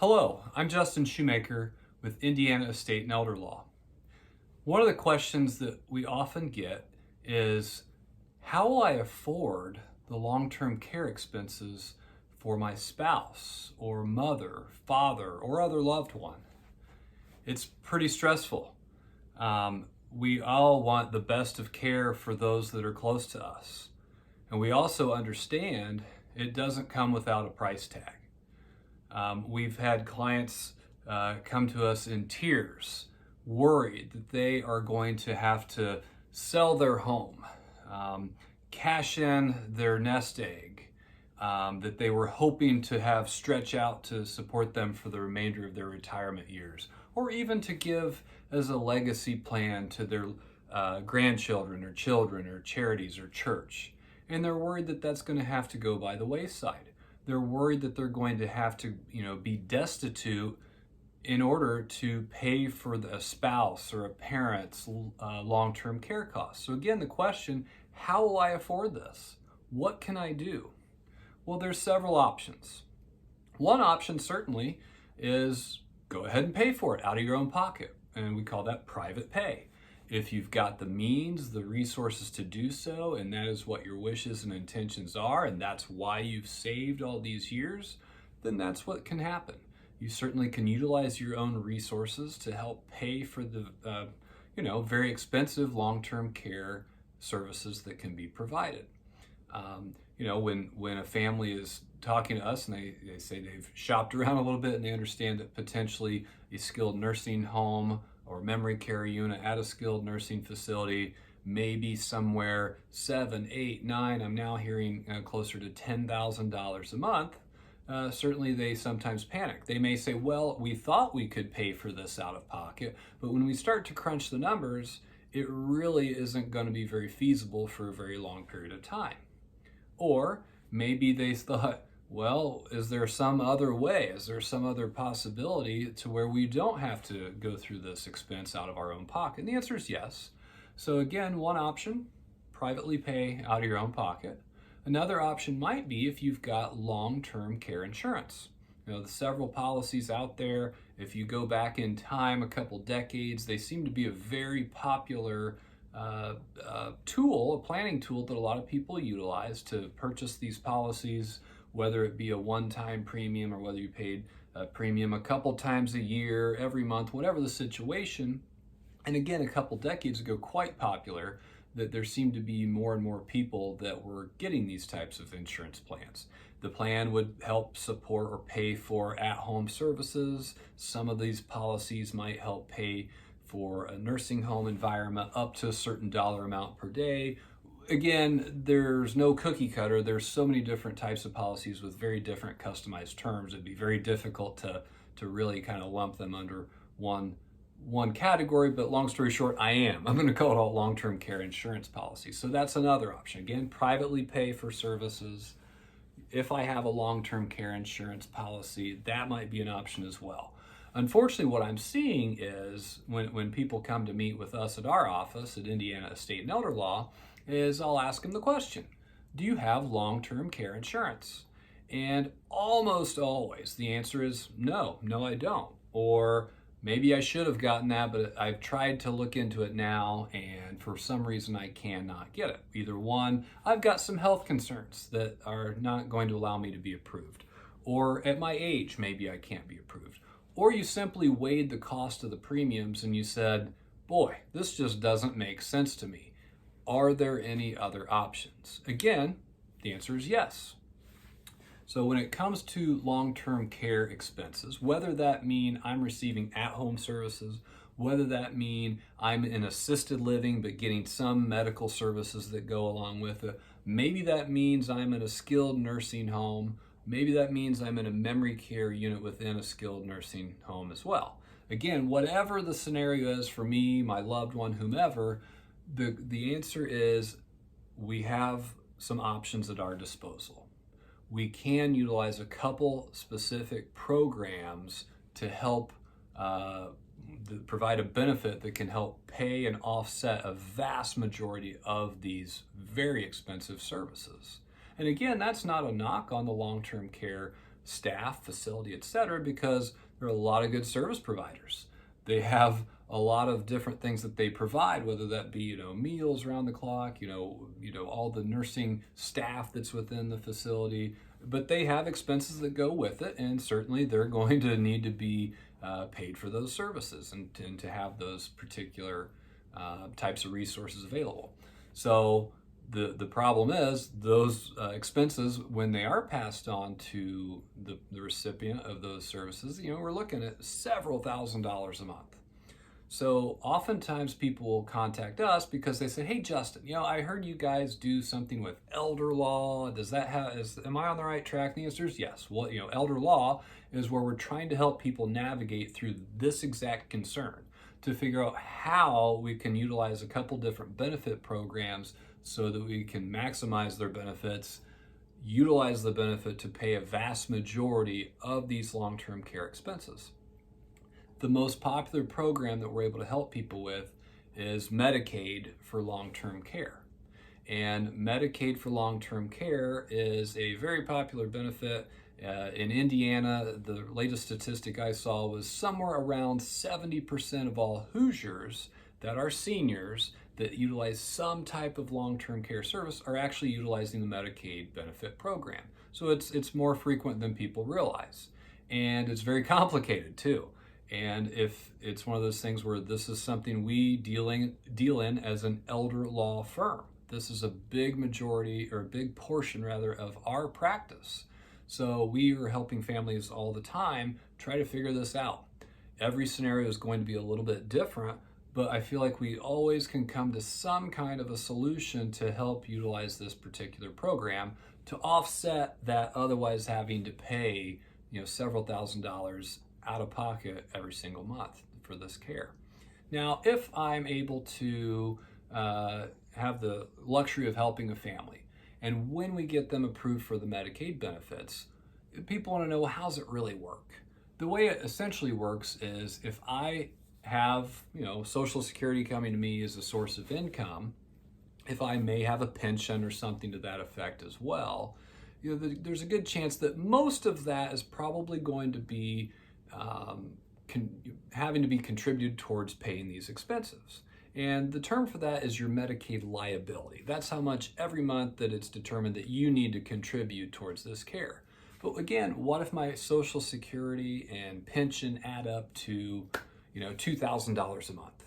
Hello, I'm Justin Schuhmacher with Indiana Estate and Elder Law. One of the questions that we often get is, how will I afford the long-term care expenses for my spouse or mother, father, or other loved one? It's pretty stressful. We all want the best of care for those that are close to us. And we also understand it doesn't come without a price tag. We've had clients come to us in tears, worried that they are going to have to sell their home, cash in their nest egg that they were hoping to have stretch out to support them for the remainder of their retirement years, or even to give as a legacy plan to their grandchildren or children or charities or church. And they're worried that that's going to have to go by the wayside. They're worried that they're going to have to, be destitute in order to pay for a spouse or a parent's long-term care costs. So again, the question, how will I afford this? What can I do? Well, there's several options. One option certainly is go ahead and pay for it out of your own pocket, and we call that private pay. If you've got the means, the resources to do so, and that is what your wishes and intentions are, and that's why you've saved all these years, then that's what can happen. You certainly can utilize your own resources to help pay for the, very expensive long-term care services that can be provided. When a family is talking to us and they say they've shopped around a little bit and they understand that potentially a skilled nursing home or memory care unit at a skilled nursing facility, maybe somewhere 7, 8, 9, I'm now hearing closer to $10,000 a month, certainly they sometimes panic. They may say, well, we thought we could pay for this out of pocket, but when we start to crunch the numbers, it really isn't going to be very feasible for a very long period of time. Or maybe they thought, well, is there some other way? Is there some other possibility to where we don't have to go through this expense out of our own pocket? And the answer is yes. So again, one option, privately pay out of your own pocket. Another option might be if you've got long-term care insurance. The several policies out there, if you go back in time a couple decades, they seem to be a very popular tool, a planning tool that a lot of people utilize to purchase these policies, whether it be a one-time premium or whether you paid a premium a couple times a year, every month, whatever the situation. And again, a couple decades ago, quite popular, that there seemed to be more and more people that were getting these types of insurance plans. The plan would help support or pay for at-home services. Some of these policies might help pay for a nursing home environment up to a certain dollar amount per day. Again, there's no cookie cutter. There's so many different types of policies with very different customized terms. It'd be very difficult to really kind of lump them under one category, but long story short, I'm going to call it all long-term care insurance policies. So that's another option. Again, privately pay for services. If I have a long-term care insurance policy, that might be an option as well. Unfortunately, what I'm seeing is when people come to meet with us at our office at Indiana Estate and Elder Law, is I'll ask them the question, do you have long-term care insurance? And almost always the answer is no, I don't. Or maybe I should have gotten that, but I've tried to look into it now, and for some reason I cannot get it. Either one, I've got some health concerns that are not going to allow me to be approved. Or at my age, maybe I can't be approved. Or you simply weighed the cost of the premiums and you said, boy, this just doesn't make sense to me. Are there any other options? Again, the answer is yes. So when it comes to long-term care expenses, whether that mean I'm receiving at-home services, whether that mean I'm in assisted living but getting some medical services that go along with it, maybe that means I'm in a skilled nursing home, maybe that means I'm in a memory care unit within a skilled nursing home as well. Again, whatever the scenario is for me, my loved one, whomever, the answer is we have some options at our disposal. We can utilize a couple specific programs to help provide a benefit that can help pay and offset a vast majority of these very expensive services. And again, that's not a knock on the long-term care staff, facility, etc., because there are a lot of good service providers. They have a lot of different things that they provide, whether that be, meals around the clock, all the nursing staff that's within the facility, but they have expenses that go with it, and certainly they're going to need to be paid for those services and to have those particular types of resources available. So the problem is those expenses, when they are passed on to the recipient of those services, we're looking at several $1,000s a month. So oftentimes people will contact us because they say, hey, Justin, I heard you guys do something with elder law. Am I on the right track? And the answer is yes. Well, elder law is where we're trying to help people navigate through this exact concern, to figure out how we can utilize a couple different benefit programs so that we can maximize their benefits, utilize the benefit to pay a vast majority of these long-term care expenses. The most popular program that we're able to help people with is Medicaid for long-term care. And Medicaid for long-term care is a very popular benefit. In Indiana, the latest statistic I saw was somewhere around 70% of all Hoosiers that are seniors that utilize some type of long-term care service are actually utilizing the Medicaid benefit program. So it's more frequent than people realize. And it's very complicated too. And if it's one of those things where this is something we deal in as an elder law firm, this is a big majority, or a big portion rather, of our practice. So we are helping families all the time try to figure this out. Every scenario is going to be a little bit different, but I feel like we always can come to some kind of a solution to help utilize this particular program to offset that otherwise having to pay, several $1,000s out of pocket every single month for this care. Now, if I'm able to have the luxury of helping a family, and when we get them approved for the Medicaid benefits, people want to know, well, how does it really work? The way it essentially works is if I have, Social Security coming to me as a source of income, if I may have a pension or something to that effect as well, there's a good chance that most of that is probably going to be having to be contributed towards paying these expenses. And the term for that is your Medicaid liability. That's how much every month that it's determined that you need to contribute towards this care. But again, what if my Social Security and pension add up to, $2,000 a month?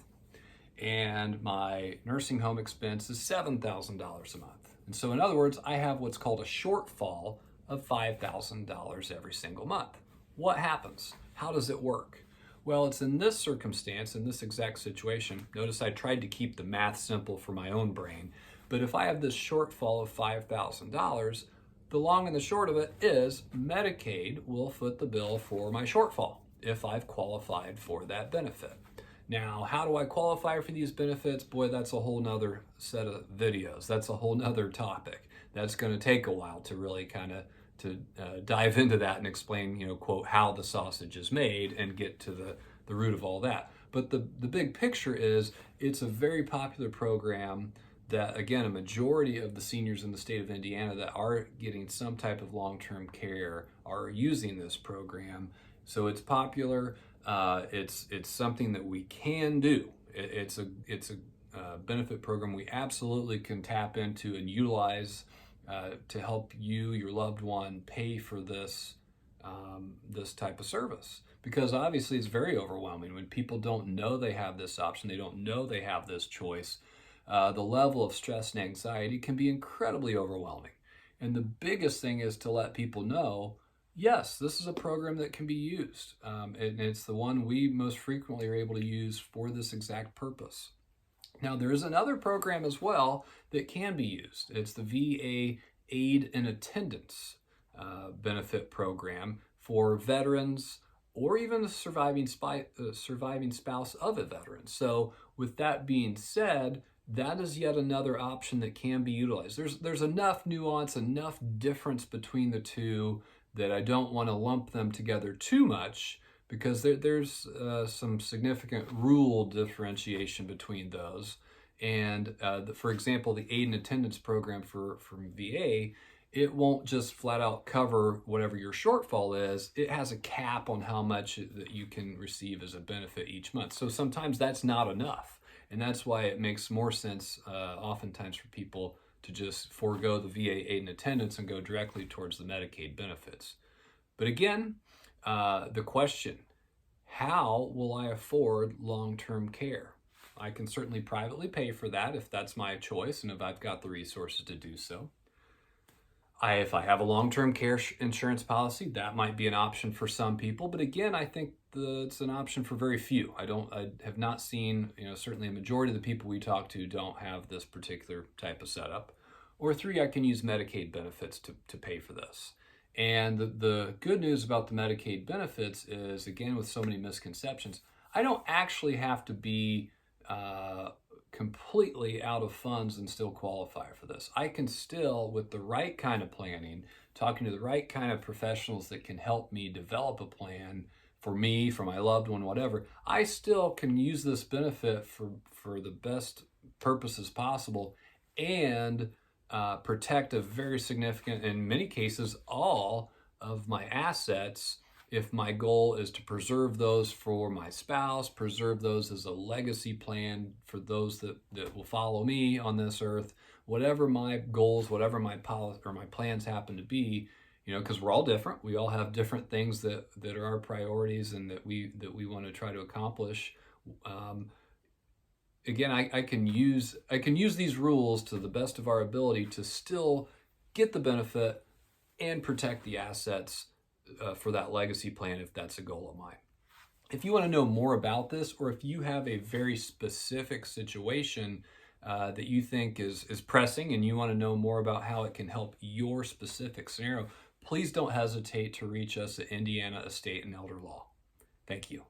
And my nursing home expense is $7,000 a month. And so in other words, I have what's called a shortfall of $5,000 every single month. What happens? How does it work? Well, it's in this circumstance, in this exact situation. Notice I tried to keep the math simple for my own brain. But if I have this shortfall of $5,000, the long and the short of it is Medicaid will foot the bill for my shortfall if I've qualified for that benefit. Now, how do I qualify for these benefits? Boy, that's a whole nother set of videos. That's a whole nother topic. That's going to take a while to really kind of dive into that and explain, quote, how the sausage is made and get to the root of all that. But the big picture is it's a very popular program that, again, a majority of the seniors in the state of Indiana that are getting some type of long-term care are using this program. So it's popular. It's something that we can do. It's a benefit program we absolutely can tap into and utilize to help you, your loved one, pay for this type of service. Because obviously it's very overwhelming when people don't know they have this option, they don't know they have this choice. The level of stress and anxiety can be incredibly overwhelming. And the biggest thing is to let people know, yes, this is a program that can be used. And it's the one we most frequently are able to use for this exact purpose. Now, there is another program as well that can be used. It's the VA Aid and Attendance benefit program for veterans or even the surviving spouse of a veteran. So with that being said, that is yet another option that can be utilized. There's enough nuance, enough difference between the two that I don't want to lump them together too much, because there's some significant rule differentiation between those. And for example, the Aid and Attendance program from VA it won't just flat out cover whatever your shortfall is. It has a cap on how much that you can receive as a benefit each month. So sometimes that's not enough. And that's why it makes more sense oftentimes for people to just forego the VA aid and attendance and go directly towards the Medicaid benefits. But again, the question, how will I afford long-term care? I can certainly privately pay for that if that's my choice and if I've got the resources to do so. If I have a long-term care insurance policy, that might be an option for some people. But again, I think it's an option for very few. I have not seen, certainly a majority of the people we talk to don't have this particular type of setup. Or 3, I can use Medicaid benefits to pay for this. And the good news about the Medicaid benefits is, again, with so many misconceptions, I don't actually have to be completely out of funds and still qualify for this. I can still, with the right kind of planning, talking to the right kind of professionals that can help me develop a plan for me, for my loved one, whatever, I still can use this benefit for the best purposes possible and protect a very significant, in many cases, all of my assets if my goal is to preserve those for my spouse, preserve those as a legacy plan for those that will follow me on this earth, whatever my goals, whatever my policy or my plans happen to be, because we're all different. We all have different things that are our priorities and that we want to try to accomplish. Again, I can use these rules to the best of our ability to still get the benefit and protect the assets for that legacy plan if that's a goal of mine. If you want to know more about this, or if you have a very specific situation that you think is pressing and you want to know more about how it can help your specific scenario, please don't hesitate to reach us at Indiana Estate and Elder Law. Thank you.